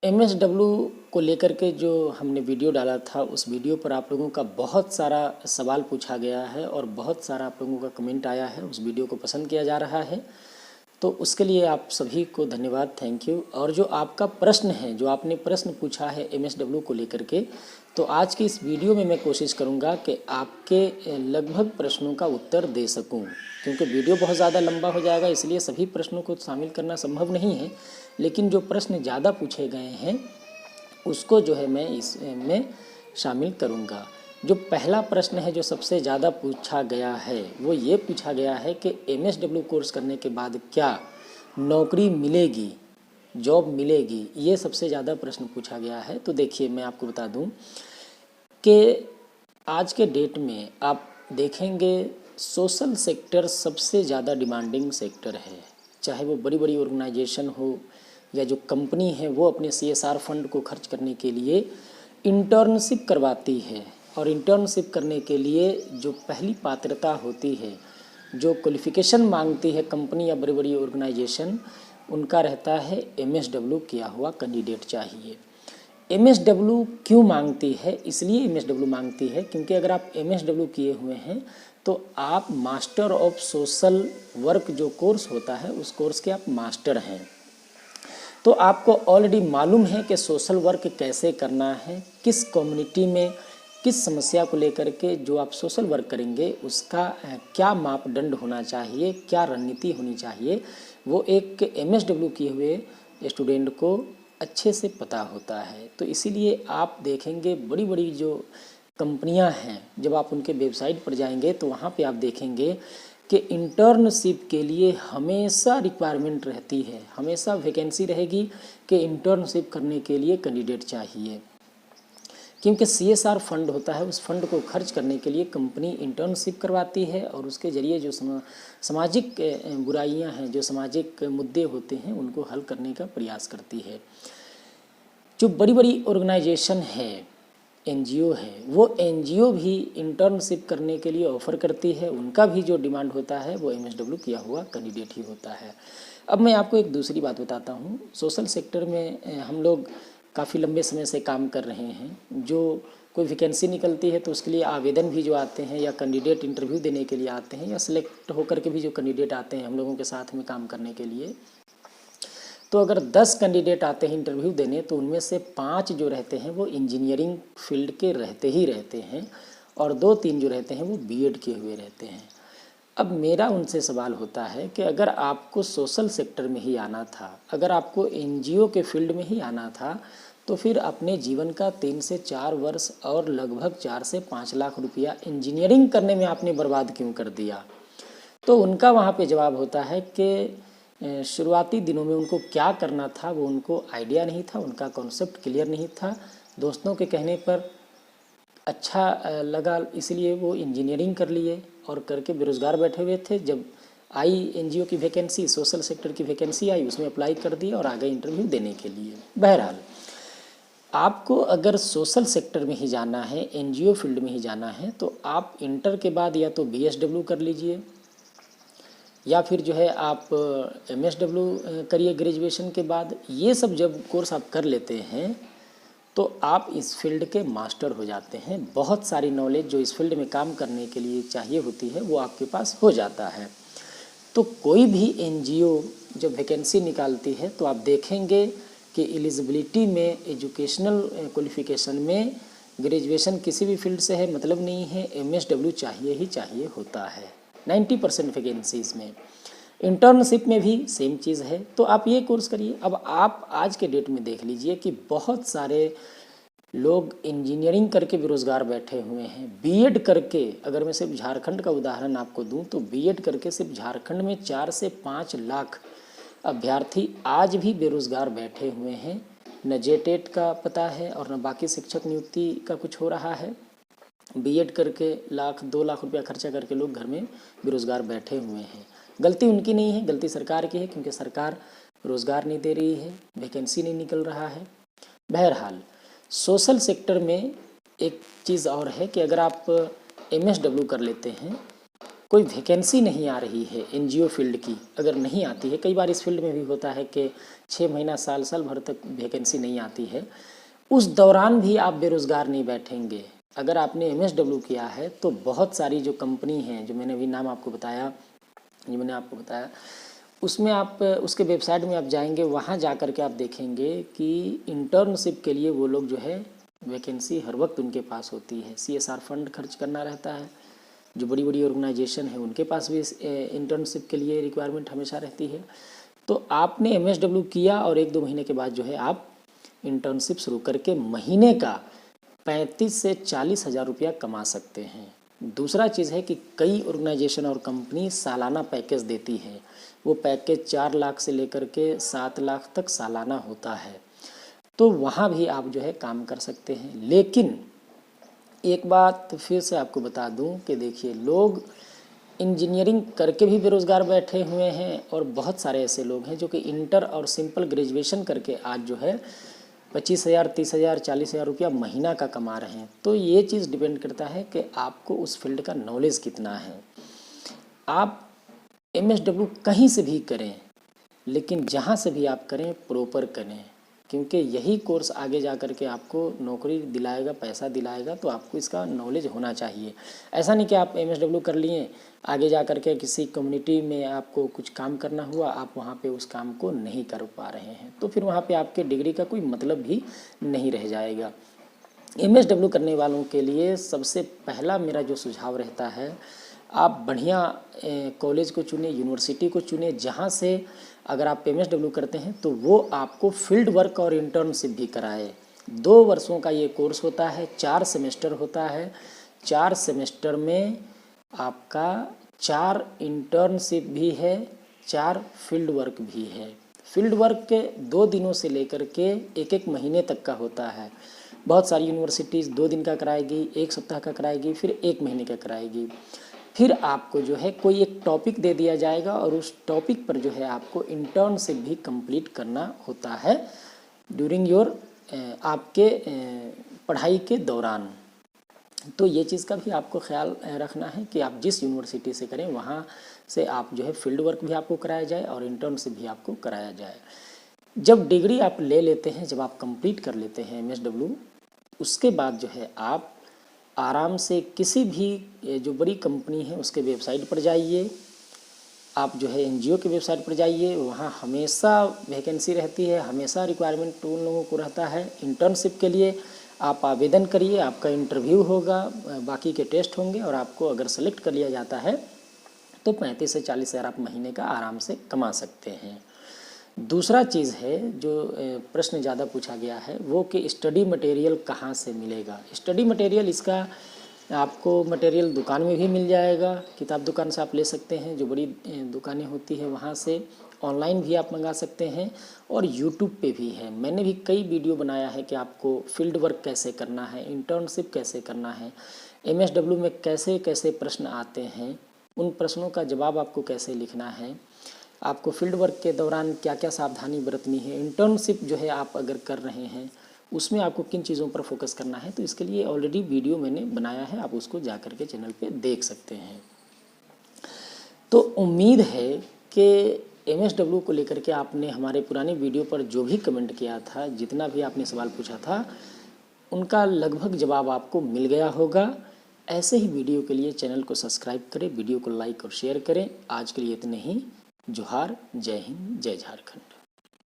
MSW को लेकर के जो हमने वीडियो डाला था, उस वीडियो पर आप लोगों का बहुत सारा सवाल पूछा गया है और बहुत सारा आप लोगों का कमेंट आया है। उस वीडियो को पसंद किया जा रहा है, तो उसके लिए आप सभी को धन्यवाद, थैंक यू। और जो आपका प्रश्न है, जो आपने प्रश्न पूछा है एमएसडब्ल्यू को लेकर के, तो आज की इस वीडियो में मैं कोशिश करूंगा कि आपके लगभग प्रश्नों का उत्तर दे सकूं, क्योंकि वीडियो बहुत ज़्यादा लंबा हो जाएगा, इसलिए सभी प्रश्नों को शामिल करना संभव नहीं है। लेकिन जो प्रश्न ज़्यादा पूछे गए हैं उसको जो है मैं इसमें शामिल करूंगा। जो पहला प्रश्न है जो सबसे ज़्यादा पूछा गया है, वो ये पूछा गया है कि एमएसडब्ल्यू कोर्स करने के बाद क्या नौकरी मिलेगी, जॉब मिलेगी। ये सबसे ज़्यादा प्रश्न पूछा गया है। तो देखिए, मैं आपको बता दूं कि आज के डेट में आप देखेंगे सोशल सेक्टर सबसे ज़्यादा डिमांडिंग सेक्टर है। चाहे वो बड़ी बड़ी ऑर्गेनाइजेशन हो या जो कंपनी है, वो अपने सीएसआर फंड को खर्च करने के लिए इंटर्नशिप करवाती है। और इंटर्नशिप करने के लिए जो पहली पात्रता होती है, जो क्वालिफ़िकेशन मांगती है कंपनी या बड़ी बड़ी ऑर्गेनाइजेशन, उनका रहता है एमएसडब्ल्यू किया हुआ कैंडिडेट चाहिए। एमएसडब्ल्यू क्यों मांगती है? इसलिए एमएसडब्ल्यू मांगती है क्योंकि अगर आप एमएसडब्ल्यू किए हुए हैं तो आप मास्टर ऑफ सोशल वर्क जो कोर्स होता है, उस कोर्स के आप मास्टर हैं। तो आपको ऑलरेडी मालूम है कि सोशल वर्क कैसे करना है, किस कम्युनिटी में किस समस्या को लेकर के जो आप सोशल वर्क करेंगे उसका क्या मापदंड होना चाहिए, क्या रणनीति होनी चाहिए, वो एक एमएसडब्ल्यू किए हुए स्टूडेंट को अच्छे से पता होता है। तो इसीलिए आप देखेंगे बड़ी बड़ी जो कंपनियां हैं, जब आप उनके वेबसाइट पर जाएंगे तो वहाँ पे आप देखेंगे कि इंटर्नशिप के लिए हमेशा रिक्वायरमेंट रहती है, हमेशा वैकेंसी रहेगी कि इंटर्नशिप करने के लिए कैंडिडेट चाहिए। क्योंकि सीएसआर फंड होता है, उस फंड को खर्च करने के लिए कंपनी इंटर्नशिप करवाती है और उसके ज़रिए जो सामाजिक बुराइयां हैं, जो सामाजिक मुद्दे होते हैं, उनको हल करने का प्रयास करती है। जो बड़ी बड़ी ऑर्गेनाइजेशन है, एनजीओ है, वो एनजीओ भी इंटर्नशिप करने के लिए ऑफ़र करती है। उनका भी जो डिमांड होता है वो एमएसडब्ल्यू किया हुआ कैंडिडेट ही होता है। अब मैं आपको एक दूसरी बात बताता हूँ। सोशल सेक्टर में हम लोग काफ़ी लंबे समय से काम कर रहे हैं। जो कोई वैकेंसी निकलती है तो उसके लिए आवेदन भी जो आते हैं, या कैंडिडेट इंटरव्यू देने के लिए आते हैं, या सिलेक्ट होकर के भी जो कैंडिडेट आते हैं हम लोगों के साथ में काम करने के लिए, तो अगर 10 कैंडिडेट आते हैं इंटरव्यू देने, तो उनमें से 5 जो रहते हैं वो इंजीनियरिंग फील्ड के रहते ही रहते हैं और 2-3 जो रहते हैं वो बीएड किए हुए रहते हैं। अब मेरा उनसे सवाल होता है कि अगर आपको सोशल सेक्टर में ही आना था, अगर आपको एनजीओ के फील्ड में ही आना था, तो फिर अपने जीवन का 3 से 4 वर्ष और लगभग 4 से 5 लाख रुपया इंजीनियरिंग करने में आपने बर्बाद क्यों कर दिया? तो उनका वहाँ पे जवाब होता है कि शुरुआती दिनों में उनको क्या करना था वो उनको आइडिया नहीं था, उनका कॉन्सेप्ट क्लियर नहीं था। दोस्तों के कहने पर अच्छा लगा, इसलिए वो इंजीनियरिंग कर लिए और करके बेरोज़गार बैठे हुए थे। जब आई एनजीओ की वैकेंसी, सोशल सेक्टर की वैकेंसी आई, उसमें अप्लाई कर दिया और आ गए इंटरव्यू देने के लिए। बहरहाल, आपको अगर सोशल सेक्टर में ही जाना है, एनजीओ फील्ड में ही जाना है, तो आप इंटर के बाद या तो बीएसडब्ल्यू कर लीजिए, या फिर जो है आप एमएसडब्ल्यू करिए ग्रेजुएशन के बाद। ये सब जब कोर्स आप कर लेते हैं तो आप इस फील्ड के मास्टर हो जाते हैं। बहुत सारी नॉलेज जो इस फील्ड में काम करने के लिए चाहिए होती है वो आपके पास हो जाता है। तो कोई भी एनजीओ जब वैकेंसी निकालती है तो आप देखेंगे कि एलिजिबिलिटी में, एजुकेशनल क्वालिफिकेशन में ग्रेजुएशन किसी भी फील्ड से है मतलब नहीं है, एमएसडब्ल्यू चाहिए ही चाहिए होता है 90% वैकेंसीज़ में। इंटर्नशिप में भी सेम चीज़ है। तो आप ये कोर्स करिए। अब आप आज के डेट में देख लीजिए कि बहुत सारे लोग इंजीनियरिंग करके बेरोज़गार बैठे हुए हैं। बीएड करके, अगर मैं सिर्फ झारखंड का उदाहरण आपको दूं, तो बीएड करके सिर्फ झारखंड में 4 से 5 लाख अभ्यर्थी आज भी बेरोज़गार बैठे हुए हैं। न जेटेट का पता है और न बाकी शिक्षक नियुक्ति का कुछ हो रहा है। बीएड करके 1-2 लाख रुपया खर्चा करके लोग घर में बेरोज़गार बैठे हुए हैं। गलती उनकी नहीं है, गलती सरकार की है, क्योंकि सरकार रोज़गार नहीं दे रही है, वैकेंसी नहीं निकल रहा है। बहरहाल, सोशल सेक्टर में एक चीज़ और है कि अगर आप एमएसडब्ल्यू कर लेते हैं कोई वैकेंसी नहीं आ रही है एनजीओ फील्ड की, अगर नहीं आती है, कई बार इस फील्ड में भी होता है कि 6 महीना साल साल भर तक वैकेंसी नहीं आती है, उस दौरान भी आप बेरोज़गार नहीं बैठेंगे। अगर आपने एमएसडब्ल्यू किया है तो बहुत सारी जो कंपनी हैं, जो मैंने अभी नाम आपको बताया, जो मैंने आपको बताया, उसमें आप उसके वेबसाइट में आप जाएंगे, वहाँ जा कर के आप देखेंगे कि इंटर्नशिप के लिए वो लोग जो है वैकेंसी हर वक्त उनके पास होती है। सीएसआर फंड खर्च करना रहता है, जो बड़ी बड़ी ऑर्गेनाइजेशन है उनके पास भी इंटर्नशिप के लिए रिक्वायरमेंट हमेशा रहती है। तो आपने एमएसडब्ल्यू किया और 1-2 महीने के बाद जो है आप इंटर्नशिप शुरू करके महीने का 35 से 40 हज़ार रुपया कमा सकते हैं। दूसरा चीज़ है कि कई ऑर्गेनाइजेशन और कंपनी सालाना पैकेज देती है, वो पैकेज 4 लाख से लेकर के 7 लाख तक सालाना होता है, तो वहाँ भी आप जो है काम कर सकते हैं। लेकिन एक बात फिर से आपको बता दूं कि देखिए, लोग इंजीनियरिंग करके भी बेरोज़गार बैठे हुए हैं और बहुत सारे ऐसे लोग हैं जो कि इंटर और सिंपल ग्रेजुएशन करके आज जो है 25,000, 30,000, 40,000 रुपया महीना का कमा रहे हैं। तो ये चीज़ डिपेंड करता है कि आपको उस फील्ड का नॉलेज कितना है। आप एमएसडब्ल्यू कहीं से भी करें, लेकिन जहाँ से भी आप करें प्रॉपर करें, क्योंकि यही कोर्स आगे जा कर के आपको नौकरी दिलाएगा, पैसा दिलाएगा। तो आपको इसका नॉलेज होना चाहिए। ऐसा नहीं कि आप एमएसडब्ल्यू कर लिए, आगे जा कर के किसी कम्युनिटी में आपको कुछ काम करना हुआ, आप वहाँ पे उस काम को नहीं कर पा रहे हैं, तो फिर वहाँ पे आपके डिग्री का कोई मतलब भी नहीं रह जाएगा। एमएसडब्ल्यू करने वालों के लिए सबसे पहला मेरा जो सुझाव रहता है, आप बढ़िया कॉलेज को चुने, यूनिवर्सिटी को चुने, जहाँ से अगर आप एमएसडब्ल्यू करते हैं तो वो आपको फील्ड वर्क और इंटर्नशिप भी कराए। 2 वर्षों का ये कोर्स होता है, 4 सेमेस्टर होता है। 4 सेमेस्टर में आपका 4 इंटर्नशिप भी है, 4 फील्ड वर्क भी है। फील्ड वर्क के 2 दिनों से लेकर के 1-1 महीने तक का होता है। बहुत सारी यूनिवर्सिटीज़ 2 दिन का कराएगी, 1 सप्ताह का कराएगी, फिर 1 महीने का कराएगी। फिर आपको जो है कोई एक टॉपिक दे दिया जाएगा और उस टॉपिक पर जो है आपको इंटर्नशिप भी कंप्लीट करना होता है ड्यूरिंग योर आपके पढ़ाई के दौरान। तो ये चीज़ का भी आपको ख्याल रखना है कि आप जिस यूनिवर्सिटी से करें वहाँ से आप जो है फील्ड वर्क भी आपको कराया जाए और इंटर्नशिप भी आपको कराया जाए। जब डिग्री आप ले लेते हैं, जब आप कंप्लीट कर लेते हैं एमएसडब्ल्यू, उसके बाद जो है आप आराम से किसी भी जो बड़ी कंपनी है उसके वेबसाइट पर जाइए, आप जो है एनजीओ के वेबसाइट पर जाइए, वहाँ हमेशा वैकेंसी रहती है, हमेशा रिक्वायरमेंट उन लोगों को रहता है इंटर्नशिप के लिए। आप आवेदन करिए, आपका इंटरव्यू होगा, बाकी के टेस्ट होंगे और आपको अगर सेलेक्ट कर लिया जाता है तो 35 से 40 हज़ार आप महीने का आराम से कमा सकते हैं। दूसरा चीज़ है जो प्रश्न ज़्यादा पूछा गया है, वो कि स्टडी मटेरियल कहाँ से मिलेगा। स्टडी मटेरियल इसका आपको मटेरियल दुकान में भी मिल जाएगा, किताब दुकान से आप ले सकते हैं, जो बड़ी दुकानें होती है वहाँ से। ऑनलाइन भी आप मंगा सकते हैं और यूट्यूब पे भी है। मैंने भी कई वीडियो बनाया है कि आपको फील्ड वर्क कैसे करना है, इंटर्नशिप कैसे करना है, एमएसडब्ल्यू में कैसे कैसे प्रश्न आते हैं, उन प्रश्नों का जवाब आपको कैसे लिखना है, आपको फील्ड वर्क के दौरान क्या क्या सावधानी बरतनी है, इंटर्नशिप जो है आप अगर कर रहे हैं उसमें आपको किन चीज़ों पर फोकस करना है। तो इसके लिए ऑलरेडी वीडियो मैंने बनाया है, आप उसको जा कर के चैनल पे देख सकते हैं। तो उम्मीद है कि एमएसडब्ल्यू को लेकर के आपने हमारे पुराने वीडियो पर जो भी कमेंट किया था, जितना भी आपने सवाल पूछा था, उनका लगभग जवाब आपको मिल गया होगा। ऐसे ही वीडियो के लिए चैनल को सब्सक्राइब करें, वीडियो को लाइक और शेयर करें। आज के लिए इतने ही। जोहार, जय हिंद, जय झारखंड।